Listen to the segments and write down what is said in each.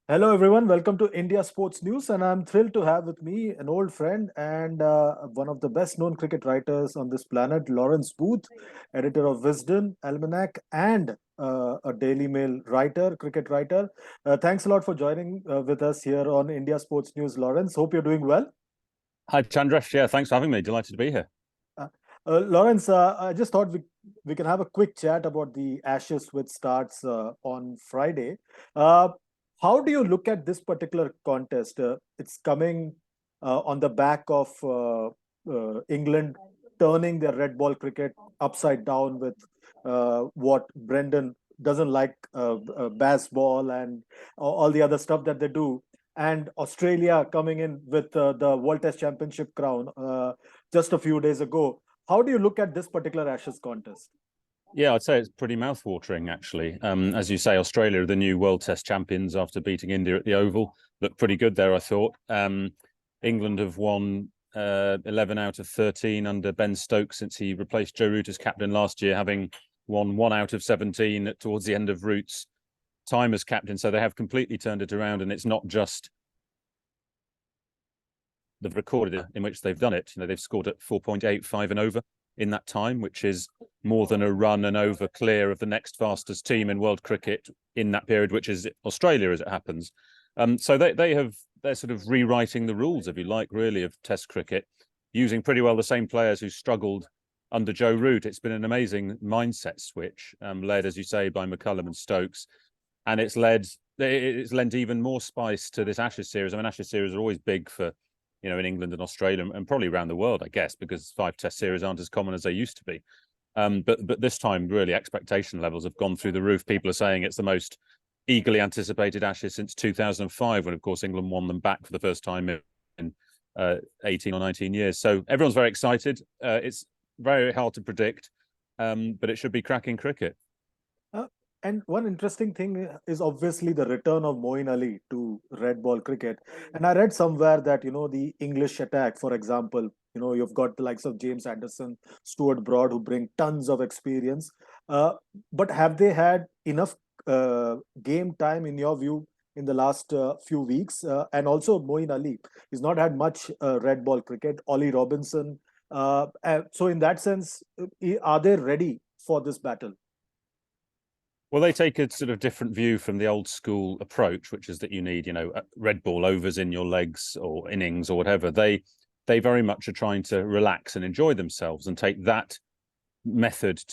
Hello, everyone. Welcome to India Sports News, and I'm thrilled to have with me an old friend and one of the best-known cricket writers on this planet, Lawrence Booth, editor of Wisden, Almanack, and a Daily Mail writer, cricket writer. Thanks a lot for joining with us here on India Sports News, Lawrence. Hope you're doing well. Hi, Chandresh. Yeah, thanks for having me. Delighted to be here. Uh, Lawrence, I just thought we can have a quick chat about the Ashes, which starts on Friday. Uh, how do you look at this particular contest? It's coming on the back of England turning their red ball cricket upside down with what Brendan doesn't like, baseball and all the other stuff that they do. And Australia coming in with the World Test Championship crown just a few days ago. How do you look at this particular Ashes contest? Yeah, I'd say it's pretty mouth-watering, actually. As you say, Australia are the new World Test champions after beating India at the Oval. Looked pretty good there, I thought. England have won 11 out of 13 under Ben Stokes since he replaced Joe Root as captain last year, having won 1 out of 17 towards the end of Root's time as captain. So they have completely turned it around, and it's not just they've recorded in which they've done it. They've scored at 4.85 and over in that time, which is more than a run and over clear of the next fastest team in world cricket in that period, which is Australia, as it happens. So they're sort of rewriting the rules, if you like, really, of Test cricket, using pretty well the same players who struggled under Joe Root. It's been an amazing mindset switch, led, as you say, by McCullum and Stokes, and it's lent even more spice to this Ashes series. I mean, Ashes series are always big for in England and Australia and probably around the world, I guess, because 5 Test series aren't as common as they used to be. But this time, really, expectation levels have gone through the roof. People are saying it's the most eagerly anticipated Ashes since 2005, when, of course, England won them back for the first time in 18 or 19 years. So everyone's very excited. It's very hard to predict, but it should be cracking cricket. Uh, and one interesting thing is obviously the return of Moeen Ali to red ball cricket. And I read somewhere that, the English attack, for example, you've got the likes of James Anderson, Stuart Broad, who bring tons of experience. Uh, but have they had enough game time, in your view, in the last few weeks? And also Moeen Ali, he's not had much red ball cricket. Ollie Robinson. So in that sense, are they ready for this battle? Well, they take a sort of different view from the old school approach, which is that you need, red ball overs in your legs or innings or whatever. They very much are trying to relax and enjoy themselves and take that method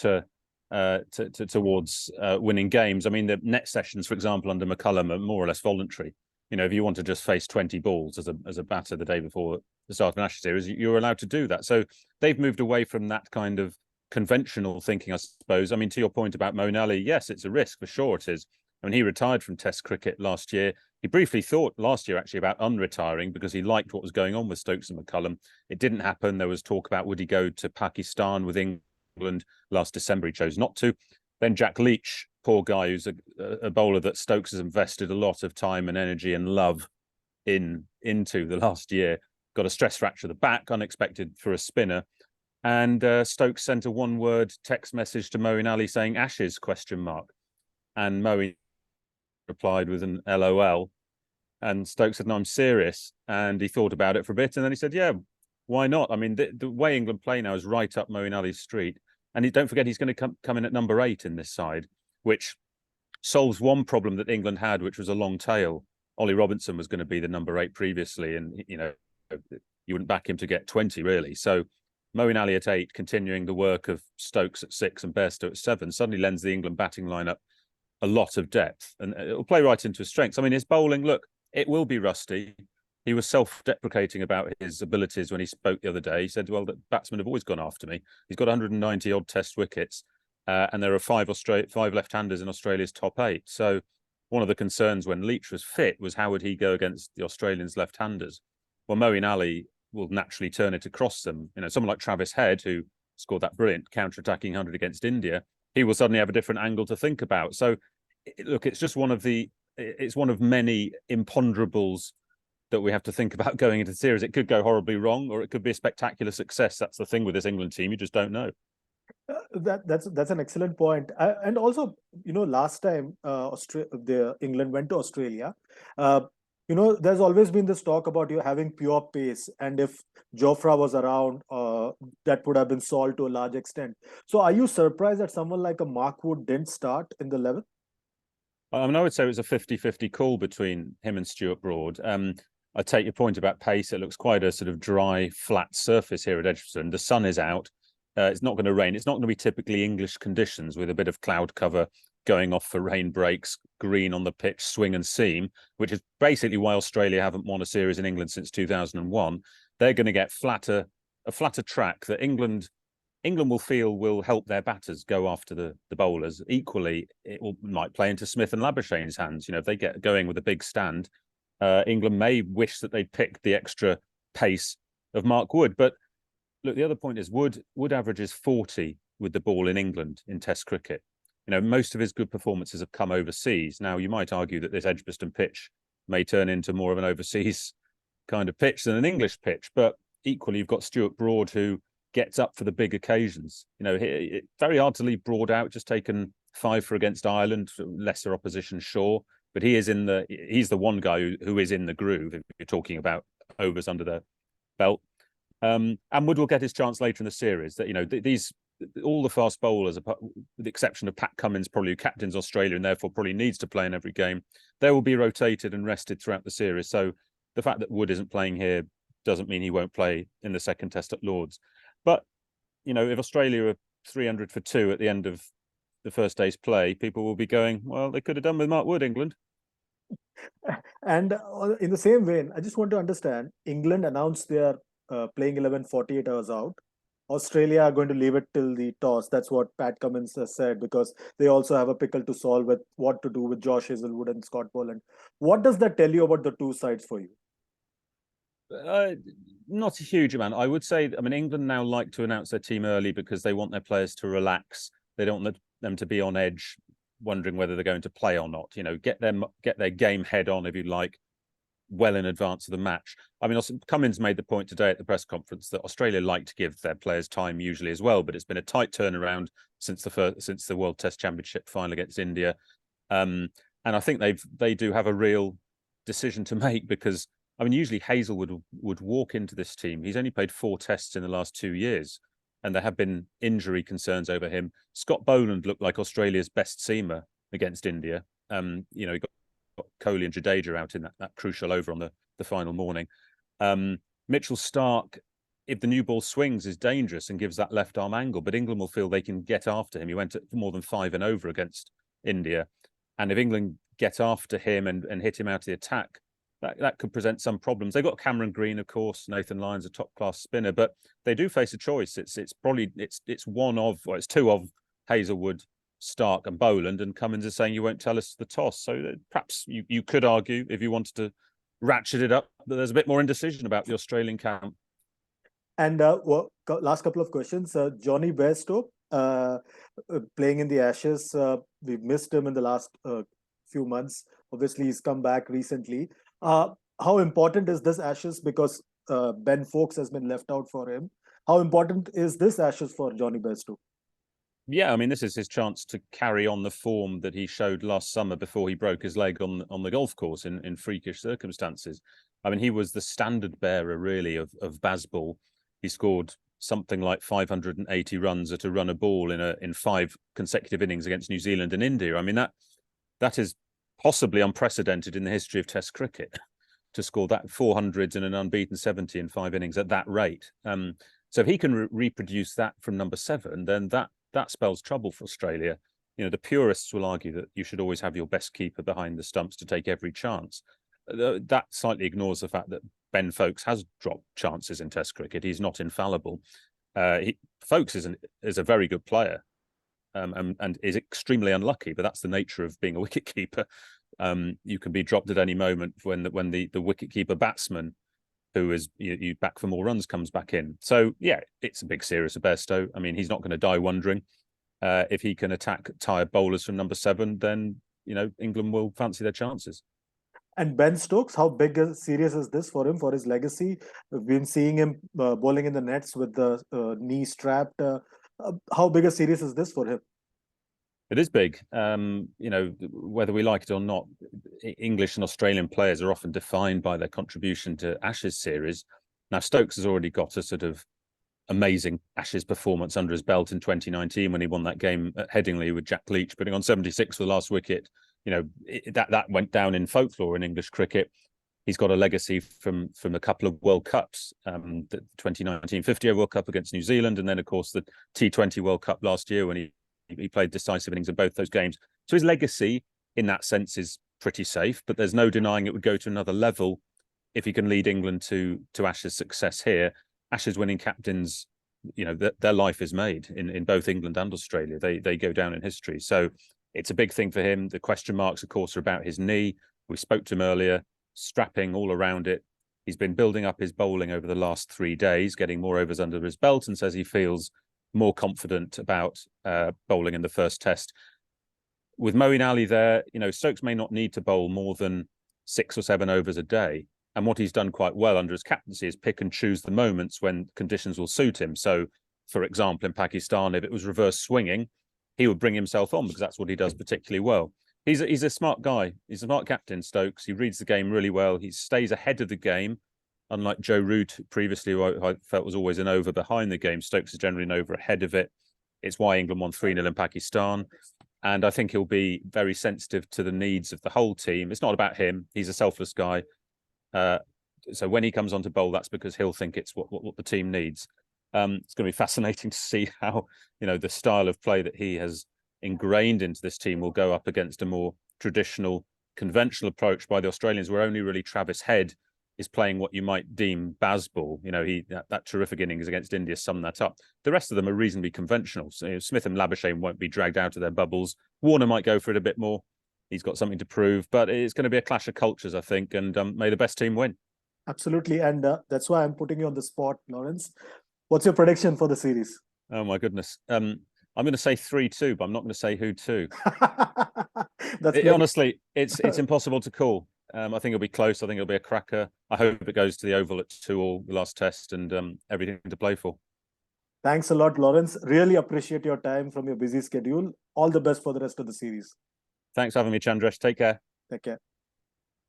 towards winning games. I mean, the net sessions, for example, under McCullum are more or less voluntary. If you want to just face 20 balls as a batter the day before the start of an Ashes series, you're allowed to do that. So they've moved away from that kind of conventional thinking, I suppose. I mean, to your point about Moeen Ali, yes, it's a risk, for sure it is. I mean, he retired from Test cricket last year. He briefly thought last year, actually, about unretiring because he liked what was going on with Stokes and McCullum. It didn't happen. There was talk about would he go to Pakistan with England last December. He chose not to. Then Jack Leach, poor guy, who's a bowler that Stokes has invested a lot of time and energy and love into the last year, got a stress fracture of the back, unexpected for a spinner. And Stokes sent a one-word text message to Moeen Ali saying "Ashes?" ? And Moeen replied with an LOL. And Stokes said, "No, I'm serious." And he thought about it for a bit, and then he said, "Yeah, why not? I mean, the way England play now is right up Moeen Ali's street. And don't forget, he's going to come in at number 8 in this side, which solves one problem that England had, which was a long tail. Ollie Robinson was going to be the number 8 previously, and you wouldn't back him to get 20 really. So Moeen Ali at 8, continuing the work of Stokes at 6 and Bairstow at 7, suddenly lends the England batting lineup a lot of depth, and it'll play right into his strengths. I mean, his bowling, look, it will be rusty. He was self-deprecating about his abilities when he spoke the other day. He said, "Well, the batsmen have always gone after me." He's got 190 odd Test wickets, and there are five left-handers in Australia's top 8. So one of the concerns when Leach was fit was how would he go against the Australians' left-handers? Well, Moeen Ali will naturally turn it across them. Someone like Travis Head, who scored that brilliant counter-attacking 100 against India, he will suddenly have a different angle to think about. So, look, it's just one of many imponderables that we have to think about going into the series. It could go horribly wrong, or it could be a spectacular success. That's the thing with this England team; you just don't know. That's an excellent point. And also, last time the England went to Australia, uh, there's always been this talk about you having pure pace, and if Jofra was around, that would have been solved to a large extent. So, are you surprised that someone like a Mark Wood didn't start in the 11? I mean, I would say it was a 50-50 call between him and Stuart Broad. I take your point about pace. It looks quite a sort of dry, flat surface here at Edgbaston. The sun is out. It's not going to rain. It's not going to be typically English conditions with a bit of cloud cover going off for rain breaks, green on the pitch, swing and seam, which is basically why Australia haven't won a series in England since 2001. They're going to get a flatter track that England will feel will help their batters go after the bowlers. Equally, might play into Smith and Labuschagne's hands. If they get going with a big stand, England may wish that they'd picked the extra pace of Mark Wood. But look, the other point is Wood averages 40 with the ball in England in Test cricket. Most of his good performances have come overseas. Now, you might argue that this Edgbaston pitch may turn into more of an overseas kind of pitch than an English pitch. But equally, you've got Stuart Broad, who gets up for the big occasions. It's very hard to leave Broad out. Just taken 5 for against Ireland, lesser opposition, sure, but he's the one guy who is in the groove. If you're talking about overs under the belt, and Wood will get his chance later in the series. That these all the fast bowlers, with the exception of Pat Cummins, probably who captains Australia and therefore probably needs to play in every game, they will be rotated and rested throughout the series. So the fact that Wood isn't playing here doesn't mean he won't play in the second test at Lords. But if Australia are 300 for 2 at the end of the first day's play, people will be going, well, they could have done with Mark Wood, England. And in the same vein, I just want to understand, England announced their playing 11 48 hours out. Australia are going to leave it till the toss. That's what Pat Cummins has said, because they also have a pickle to solve with what to do with Josh Hazelwood and Scott Boland. What does that tell you about the two sides for you? Not a huge amount. I would say, England now like to announce their team early because they want their players to relax. They don't want them to be on edge, wondering whether they're going to play or not. Get their game head on, if you like, well in advance of the match. Cummins made the point today at the press conference that Australia like to give their players time usually as well, but it's been a tight turnaround since the World Test Championship final against India, and I think they do have a real decision to make, because usually Hazelwood would walk into this team. He's only played 4 tests in the last 2 years, and there have been injury concerns over him. Scott Boland looked like Australia's best seamer against India. He got Kohli and Jadeja out in that crucial over on the final morning. Mitchell Starc, if the new ball swings, is dangerous and gives that left arm angle, but England will feel they can get after him. He went at more than 5 and over against India. And if England get after him and hit him out of the attack, that could present some problems. They've got Cameron Green, of course. Nathan Lyon's a top class spinner, but they do face a choice. It's two of Hazelwood, Starc, and Boland, and Cummins is saying you won't tell us the toss. So perhaps you could argue, if you wanted to ratchet it up, that there's a bit more indecision about the Australian camp. And last couple of questions. Johnny Bairstow, playing in the Ashes. We've missed him in the last few months. Obviously, he's come back recently. How important is this Ashes? Because Ben Foakes has been left out for him. How important is this Ashes for Johnny Bairstow? Yeah, this is his chance to carry on the form that he showed last summer before he broke his leg on the golf course in freakish circumstances. He was the standard bearer, really, of Bazball. He scored something like 580 runs at a run a ball in 5 consecutive innings against New Zealand and India. That is possibly unprecedented in the history of Test cricket, to score that 400s and an unbeaten 70 in 5 innings at that rate. So if he can reproduce that from number 7, then that spells trouble for Australia. The purists will argue that you should always have your best keeper behind the stumps to take every chance. That slightly ignores the fact that Ben Foakes has dropped chances in Test cricket. He's not infallible. Foakes is a very good player, and is extremely unlucky, but that's the nature of being a wicketkeeper. You can be dropped at any moment when the wicketkeeper batsman, who is you back for more runs, comes back in. So yeah, it's a big series of Bairstow. He's not going to die wondering. If he can attack tired bowlers from number 7, then England will fancy their chances. And Ben Stokes, how big a series is this for him, for his legacy? We've been seeing him bowling in the nets with the knee strapped. How big a series is this for him? It is big. Whether we like it or not, English and Australian players are often defined by their contribution to Ashes series. Now, Stokes has already got a sort of amazing Ashes performance under his belt in 2019 when he won that game at Headingley with Jack Leach, putting on 76 for the last wicket. That went down in folklore in English cricket. He's got a legacy from a couple of World Cups, the 2019 50-over World Cup against New Zealand, and then, of course, the T20 World Cup last year when he played decisive innings in both those games. So his legacy, in that sense, is pretty safe, but there's no denying it would go to another level if he can lead England to Ashes success here. Ashes winning captains, their life is made in both England and Australia. They go down in history. So it's a big thing for him. The question marks, of course, are about his knee. We spoke to him earlier, strapping all around it. He's been building up his bowling over the last 3 days, getting more overs under his belt, and says he feels more confident about bowling in the first test. With Moeen Ali there, Stokes may not need to bowl more than 6 or 7 overs a day. And what he's done quite well under his captaincy is pick and choose the moments when conditions will suit him. So, for example, in Pakistan, if it was reverse swinging, he would bring himself on because that's what he does particularly well. He's a smart guy. He's a smart captain, Stokes. He reads the game really well. He stays ahead of the game. Unlike Joe Root previously, who I felt was always an over behind the game, Stokes is generally an over ahead of it. It's why England won 3-0 in Pakistan. And I think he'll be very sensitive to the needs of the whole team. It's not about him. He's a selfless guy. So when he comes on to bowl, that's because he'll think it's what the team needs. It's going to be fascinating to see how, the style of play that he has ingrained into this team will go up against a more traditional, conventional approach by the Australians, where only really Travis Head is playing what you might deem Bazball. That terrific innings against India summed that up. The rest of them are reasonably conventional. So Smith and Labuschagne won't be dragged out of their bubbles. Warner might go for it a bit more. He's got something to prove, but it's going to be a clash of cultures, I think, and may the best team win. Absolutely, and that's why I'm putting you on the spot, Lawrence. What's your prediction for the series? Oh my goodness. I'm going to say 3-2, but I'm not going to say who to. Honestly, it's impossible to call. I think it'll be close. I think it'll be a cracker. I hope it goes to the Oval at 2-2, the last test, and everything to play for. Thanks a lot, Lawrence. Really appreciate your time from your busy schedule. All the best for the rest of the series. Thanks for having me, Chandresh. Take care. Take care.